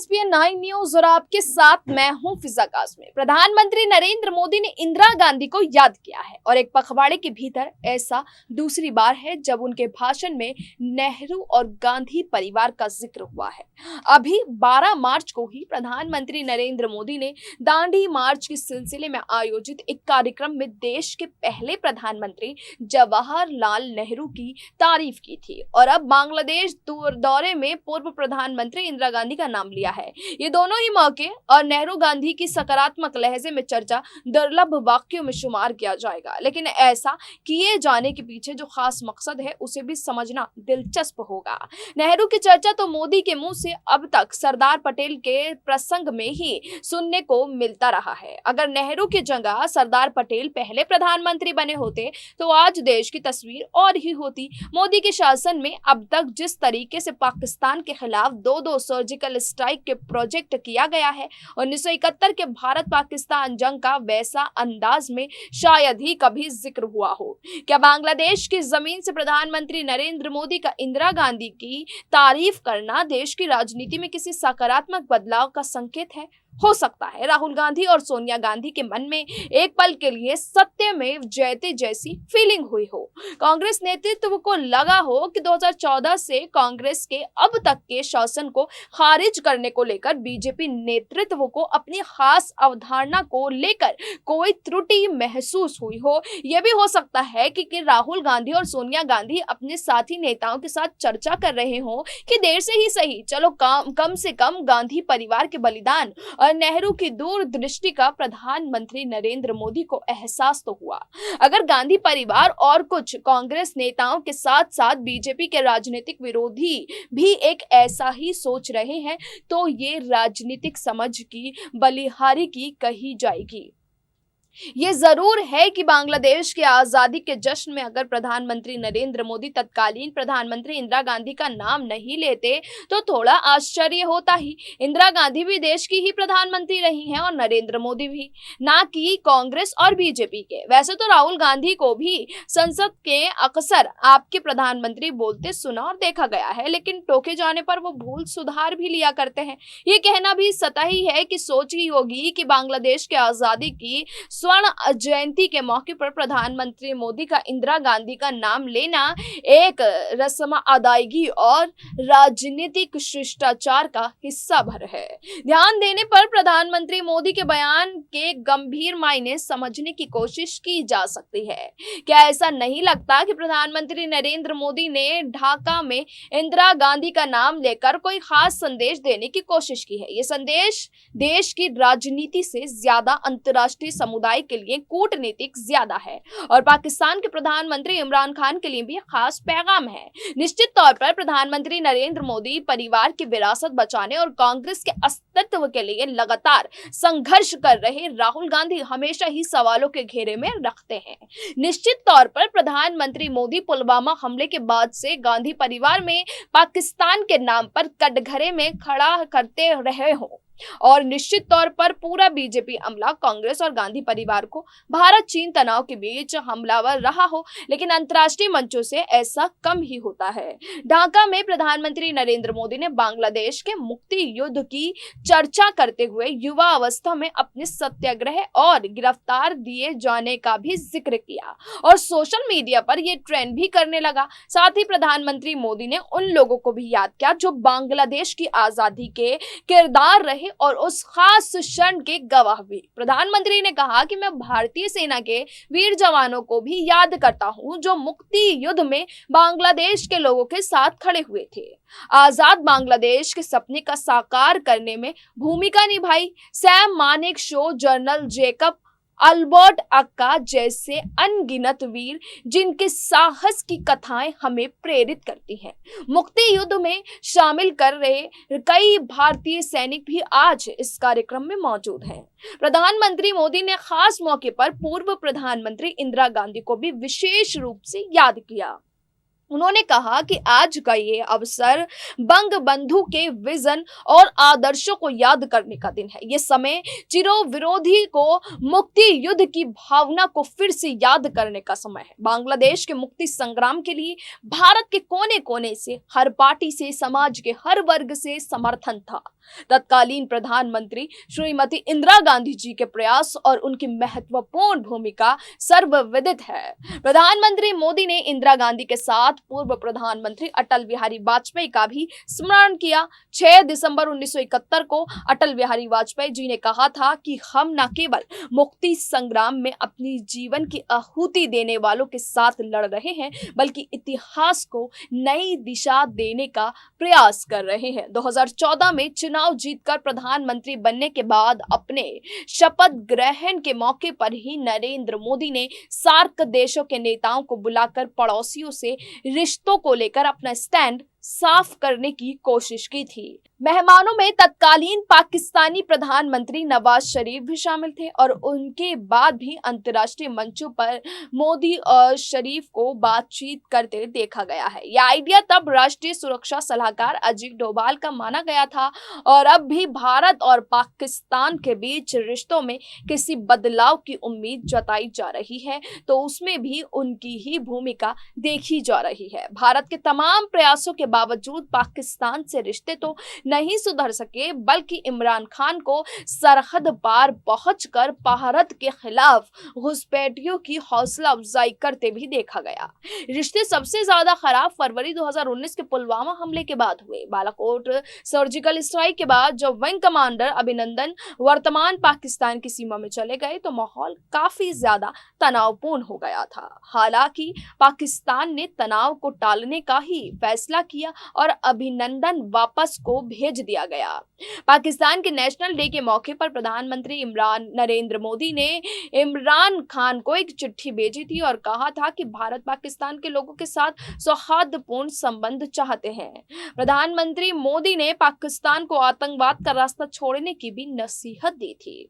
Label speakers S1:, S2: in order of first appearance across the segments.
S1: ESPN 9 news और आपके साथ मैं हूं फिजा काज़मी। प्रधानमंत्री नरेंद्र मोदी ने इंदिरा गांधी को याद किया है और एक पखवाड़े के भीतर ऐसा दूसरी बार है जब उनके भाषण में नेहरू और गांधी परिवार का जिक्र हुआ है। अभी 12 मार्च को ही प्रधानमंत्री नरेंद्र मोदी ने दांडी मार्च के सिलसिले में आयोजित एक कार्यक्रम में देश के पहले प्रधानमंत्री जवाहरलाल नेहरू की तारीफ की थी और अब बांग्लादेश दौरे में पूर्व प्रधानमंत्री इंदिरा गांधी का नाम लिया है। ये दोनों ही मौके और नेहरू गांधी की सकारात्मक लहजे में चर्चा दुर्लभ वाक्यों में शुमार किया जाएगा, लेकिन ऐसा किए जाने के पीछे जो खास मकसद है उसे भी समझना दिलचस्प होगा। नेहरू की चर्चा तो मोदी के मुंह से अब तक सरदार पटेल के प्रसंग में ही सुनने को मिलता रहा है। अगर नेहरू की जगह सरदार पटेल पहले प्रधानमंत्री बने होते तो आज देश की तस्वीर और ही होती। मोदी के शासन में अब तक जिस तरीके से पाकिस्तान के खिलाफ दो सर्जिकल स्ट्राइक के प्रोजेक्ट किया गया है 1971 के भारत पाकिस्तान जंग का वैसा अंदाज में शायद ही कभी जिक्र हुआ हो। क्या बांग्लादेश की जमीन से प्रधानमंत्री नरेंद्र मोदी का इंदिरा गांधी की तारीफ करना देश की राजनीति में किसी सकारात्मक बदलाव का संकेत है? हो सकता है राहुल गांधी और सोनिया गांधी के मन में एक पल के लिए सत्यमेव जयते जैसी फीलिंग हुई हो। कांग्रेस नेतृत्व को लगा हो कि 2014 से कांग्रेस के अब तक के शासन को खारिज करने को लेकर बीजेपी नेतृत्व को अपनी खास अवधारणा को लेकर कोई त्रुटि महसूस हुई हो। यह भी हो सकता है कि राहुल गांधी और सोनिया गांधी अपने साथी नेताओं के साथ चर्चा कर रहे हो कि देर से ही सही, चलो कम से कम गांधी परिवार के बलिदान और नेहरू की दूरदृष्टि का प्रधानमंत्री नरेंद्र मोदी को एहसास तो हुआ। अगर गांधी परिवार और कुछ कांग्रेस नेताओं के साथ साथ बीजेपी के राजनीतिक विरोधी भी एक ऐसा ही सोच रहे हैं तो ये राजनीतिक समझ की बलिहारी की कही जाएगी। ये जरूर है कि बांग्लादेश की आजादी के जश्न में अगर प्रधानमंत्री नरेंद्र मोदी तत्कालीन प्रधानमंत्री इंदिरा गांधी का नाम नहीं लेते तो थोड़ा आश्चर्य होता ही। इंदिरा गांधी भी देश की ही प्रधानमंत्री रही हैं और नरेंद्र मोदी भी, ना कि कांग्रेस और बीजेपी के। वैसे तो राहुल गांधी को भी संसद के अक्सर आपके प्रधानमंत्री बोलते सुना और देखा गया है, लेकिन टोके जाने पर वो भूल सुधार भी लिया करते हैं। ये कहना भी सतही है कि सोच ही होगी कि बांग्लादेश की आजादी की स्वर्ण जयंती के मौके पर प्रधानमंत्री मोदी का इंदिरा गांधी का नाम लेना एक रस्म अदायगी और राजनीतिक शिष्टाचार का हिस्सा भर है। ध्यान देने पर प्रधानमंत्री मोदी के बयान के गंभीर मायने समझने की कोशिश की जा सकती है। क्या ऐसा नहीं लगता कि प्रधानमंत्री नरेंद्र मोदी ने ढाका में इंदिरा गांधी का नाम लेकर कोई खास संदेश देने की कोशिश की है? ये संदेश देश की राजनीति से ज्यादा अंतर्राष्ट्रीय समुदाय के लिए कूटनीतिक ज्यादा है और पाकिस्तान के प्रधानमंत्री इमरान खान के लिए भी खास पैगाम है। निश्चित तौर पर प्रधानमंत्री नरेंद्र मोदी परिवार की विरासत बचाने और कांग्रेस के अस्तित्व के लिए लगातार संघर्ष कर रहे राहुल गांधी हमेशा ही सवालों के घेरे में रखते हैं। निश्चित तौर पर प्रधानमंत्री मोदी पुलवामा हमले के बाद से गांधी परिवार में पाकिस्तान के नाम पर कटघरे में खड़ा करते रहे हो और निश्चित तौर पर पूरा बीजेपी अमला कांग्रेस और गांधी परिवार को भारत चीन तनाव के बीच हमलावर रहा हो, लेकिन अंतर्राष्ट्रीय मंचों से ऐसा कम ही होता है। ढाका में प्रधानमंत्री नरेंद्र मोदी ने बांग्लादेश के मुक्ति युद्ध की चर्चा करते हुए युवा अवस्था में अपने सत्याग्रह और गिरफ्तार दिए जाने का भी जिक्र किया और सोशल मीडिया पर यह ट्रेंड भी करने लगा। साथ ही प्रधानमंत्री मोदी ने उन लोगों को भी याद किया जो बांग्लादेश की आजादी के किरदार रहे और उस खास क्षण के गवाह भी। प्रधानमंत्री ने कहा कि मैं भारतीय सेना के वीर जवानों को भी याद करता हूं जो मुक्ति युद्ध में बांग्लादेश के लोगों के साथ खड़े हुए थे, आजाद बांग्लादेश के सपने का साकार करने में भूमिका निभाई। Sam Manekshaw, general Jacob Albert अक्का जैसे अनगिनत वीर जिनके साहस की कथाएं हमें प्रेरित करती हैं। मुक्ति युद्ध में शामिल कर रहे कई भारतीय सैनिक भी आज इस कार्यक्रम में मौजूद हैं। प्रधानमंत्री मोदी ने खास मौके पर पूर्व प्रधानमंत्री इंदिरा गांधी को भी विशेष रूप से याद किया। उन्होंने कहा कि आज का ये अवसर बंगबंधु के विजन और आदर्शों को याद करने का दिन है। ये समय चिरविरोधी को मुक्ति युद्ध की भावना को फिर से याद करने का समय है। बांग्लादेश के मुक्ति संग्राम के लिए भारत के कोने कोने से, हर पार्टी से, समाज के हर वर्ग से समर्थन था। तत्कालीन प्रधानमंत्री श्रीमती इंदिरा गांधी जी के प्रयास और उनकी महत्वपूर्ण भूमिका सर्वविदित है। प्रधानमंत्री मोदी ने इंदिरा गांधी के साथ पूर्व प्रधानमंत्री अटल बिहारी वाजपेयी का भी स्मरण किया। 6 दिसंबर 1971 को अटल बिहारी वाजपेयी जी ने कहा था कि हम न केवल मुक्ति संग्राम में अपनी जीवन की आहुति देने वालों के साथ लड़ रहे हैं, बल्कि इतिहास को नई दिशा देने का प्रयास कर रहे हैं। 2014 में चुनाव जीतकर प्रधानमंत्री बनने के बाद अपने शपथ ग्रहण के मौके पर ही नरेंद्र मोदी ने सार्क देशों के नेताओं को बुलाकर पड़ोसियों से रिश्तों को लेकर अपना स्टैंड साफ करने की कोशिश की थी। मेहमानों में तत्कालीन पाकिस्तानी प्रधानमंत्री नवाज शरीफ भी शामिल थे और उनके बाद भी अंतर्राष्ट्रीय मंचों पर मोदी और शरीफ को बातचीत करते देखा गया है। यह आइडिया तब राष्ट्रीय सुरक्षा सलाहकार अजीत डोभाल का माना गया था और अब भी भारत और पाकिस्तान के बीच रिश्तों में किसी बदलाव की उम्मीद जताई जा रही है तो उसमें भी उनकी ही भूमिका देखी जा रही है। भारत के तमाम प्रयासों के बावजूद पाकिस्तान से रिश्ते तो नहीं सुधर सके, बल्कि इमरान खान को सरहद पार पहुंचकर भारत के खिलाफ घुसपैठियों की हौसला अफजाई करते भी देखा गया। रिश्ते सबसे ज्यादा खराब फरवरी 2019 के पुलवामा हमले के बाद हुए। बालाकोट सर्जिकल स्ट्राइक के बाद जब विंग कमांडर अभिनंदन वर्तमान पाकिस्तान की सीमा में चले गए तो माहौल काफी ज्यादा तनावपूर्ण हो गया था। हालांकि पाकिस्तान ने तनाव को टालने का ही फैसला किया और अभिनंदन वापस को भेज दिया गया। पाकिस्तान के नेशनल डे के मौके पर प्रधानमंत्री नरेंद्र मोदी ने इमरान खान को एक चिट्ठी भेजी थी और कहा था कि भारत पाकिस्तान के लोगों के साथ सौहार्दपूर्ण संबंध चाहते हैं। प्रधानमंत्री मोदी ने पाकिस्तान को आतंकवाद का रास्ता छोड़ने की भी नसीहत दी थी।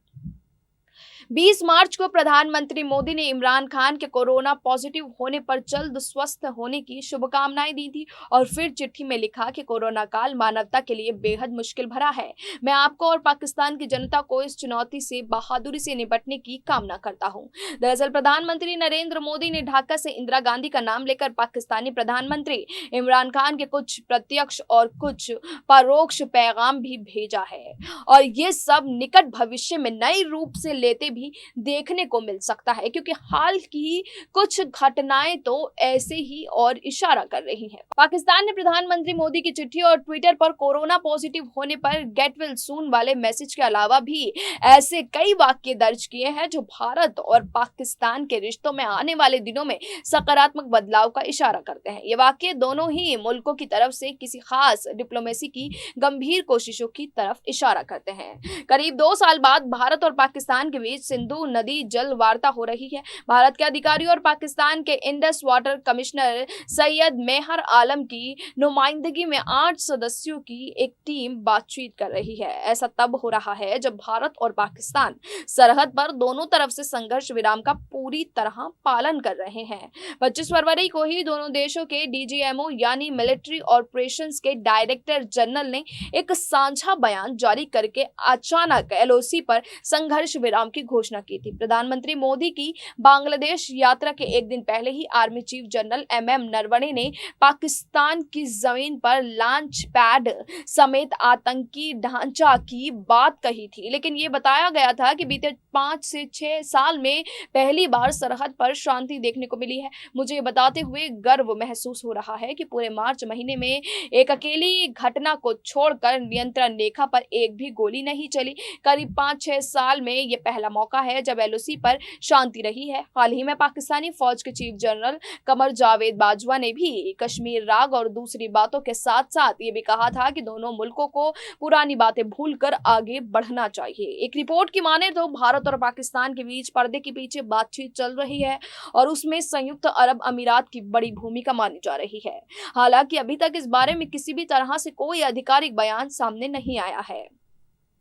S1: 20 मार्च को प्रधानमंत्री मोदी ने इमरान खान के कोरोना पॉजिटिव होने पर जल्द स्वस्थ होने की शुभकामनाएं दी थी और फिर चिट्ठी में लिखा कि कोरोना काल मानवता के लिए बेहद मुश्किल भरा है। मैं आपको और पाकिस्तान की जनता को इस चुनौती से बहादुरी से निपटने की कामना करता हूं। दरअसल प्रधानमंत्री नरेंद्र मोदी ने ढाका से इंदिरा गांधी का नाम लेकर पाकिस्तानी प्रधानमंत्री इमरान खान के कुछ प्रत्यक्ष और कुछ परोक्ष पैगाम भी भेजा है और ये सब निकट भविष्य में नए रूप से लेते भी देखने को मिल सकता है, क्योंकि हाल की कुछ घटनाएं तो ऐसे ही और इशारा कर रही हैं। पाकिस्तान ने प्रधानमंत्री मोदी की चिट्ठी और ट्विटर पर कोरोना पॉजिटिव होने पर गेट वेल सून वाले मैसेज के अलावा भी ऐसे कई वाक्य दर्ज किए हैं जो भारत और पाकिस्तान के रिश्तों में आने वाले दिनों में सकारात्मक बदलाव का इशारा करते हैं। ये वाक्य दोनों ही मुल्कों की तरफ से किसी खास डिप्लोमेसी की गंभीर कोशिशों की तरफ इशारा करते हैं। करीब 2 साल बाद भारत और पाकिस्तान के बीच सिंधु नदी जल वार्ता हो रही है। भारत के अधिकारियों और पाकिस्तान के इंडस वाटर कमिश्नर सैयद मेहर आलम की नुमाइंदगी में 8 सदस्यों की एक टीम बातचीत कर रही है। ऐसा तब हो रहा है जब भारत और पाकिस्तान सरहद पर दोनों तरफ से संघर्ष विराम का पूरी तरह पालन कर रहे हैं। 25 फरवरी को ही दोनों देशों के डीजीएमओ यानी मिलिट्री ऑपरेशंस के डायरेक्टर जनरल ने एक साझा बयान जारी करके अचानक एलओसी पर संघर्ष विराम की घोषणा की थी। प्रधानमंत्री मोदी की बांग्लादेश यात्रा के एक दिन पहले ही army chief general MM Naravane ने पाकिस्तान की जमीन पर लॉन्च पैड समेत आतंकी ढांचा की बात कही थी, लेकिन ये बताया गया था कि बीते 5 से 6 साल में पहली बार सरहद पर शांति देखने को मिली है। मुझे ये बताते हुए गर्व महसूस हो रहा है कि पूरे मार्च महीने में एक अकेली घटना को छोड़कर नियंत्रण रेखा पर एक भी गोली नहीं चली। करीब 5-6 साल में ये पहला मौका है जब एलओसी पर शांति रही है। हाल ही में पाकिस्तानी फौज के चीफ जनरल कमर जावेद बाजवा ने भी कश्मीर राग और दूसरी बातों के साथ साथ ये भी कहा था कि दोनों मुल्कों को पुरानी बातें भूलकर आगे बढ़ना चाहिए। एक रिपोर्ट की माने तो भारत और पाकिस्तान के बीच पर्दे के पीछे बातचीत चल रही है और उसमें संयुक्त अरब अमीरात की बड़ी भूमिका मानी जा रही है। हालांकि अभी तक इस बारे में किसी भी तरह से कोई आधिकारिक बयान सामने नहीं आया है।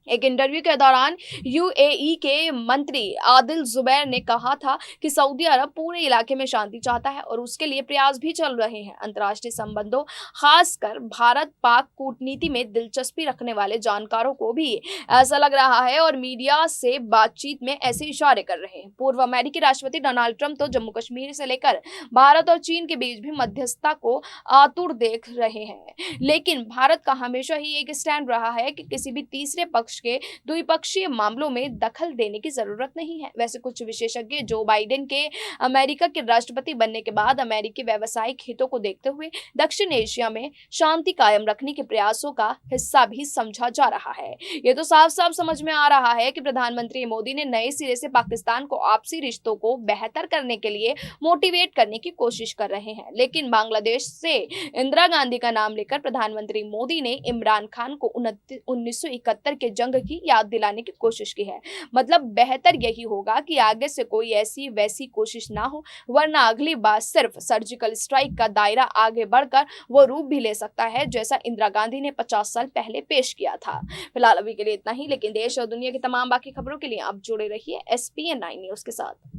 S1: एक इंटरव्यू के दौरान यूएई के मंत्री आदिल जुबैर ने कहा था कि सऊदी अरब पूरे इलाके में शांति चाहता है और उसके लिए प्रयास भी चल रहे हैं। अंतर्राष्ट्रीय संबंधों, खासकर भारत पाक कूटनीति में दिलचस्पी रखने वाले जानकारों को भी ऐसा लग रहा है और मीडिया से बातचीत में ऐसे इशारे कर रहे हैं। पूर्व अमेरिकी राष्ट्रपति डोनाल्ड ट्रंप तो जम्मू कश्मीर से लेकर भारत और चीन के बीच भी मध्यस्थता को आतुर देख रहे हैं, लेकिन भारत का हमेशा ही एक स्टैंड रहा है कि किसी भी तीसरे पक्ष के द्विपक्षीय मामलों में दखल देने की जरूरत नहीं है। वैसे कुछ विशेषज्ञ जो बाइडेन के अमेरिका के राष्ट्रपति बनने के बाद अमेरिकी व्यावसायिक हितों को देखते हुए दक्षिण एशिया में शांति कायम रखने के प्रयासों का हिस्सा भी समझा जा रहा है। ये तो साफ साफ समझ में आ रहा है कि प्रधानमंत्री मोदी ने नए सिरे से पाकिस्तान को आपसी रिश्तों को बेहतर करने के लिए मोटिवेट करने की कोशिश कर रहे हैं। लेकिन बांग्लादेश से इंदिरा गांधी का नाम लेकर प्रधानमंत्री मोदी ने इमरान खान को 1971 के जंग की याद दिलाने की कोशिश की है। मतलब बेहतर यही होगा कि आगे से कोई ऐसी वैसी कोशिश ना हो, वरना अगली बार सिर्फ सर्जिकल स्ट्राइक का दायरा आगे बढ़कर वो रूप भी ले सकता है जैसा इंदिरा गांधी ने 50 साल पहले पेश किया था। फिलहाल अभी के लिए इतना ही, लेकिन देश और दुनिया की तमाम बाकी खबरों के लिए आप जुड़े रहिए SPN9 न्यूज के साथ।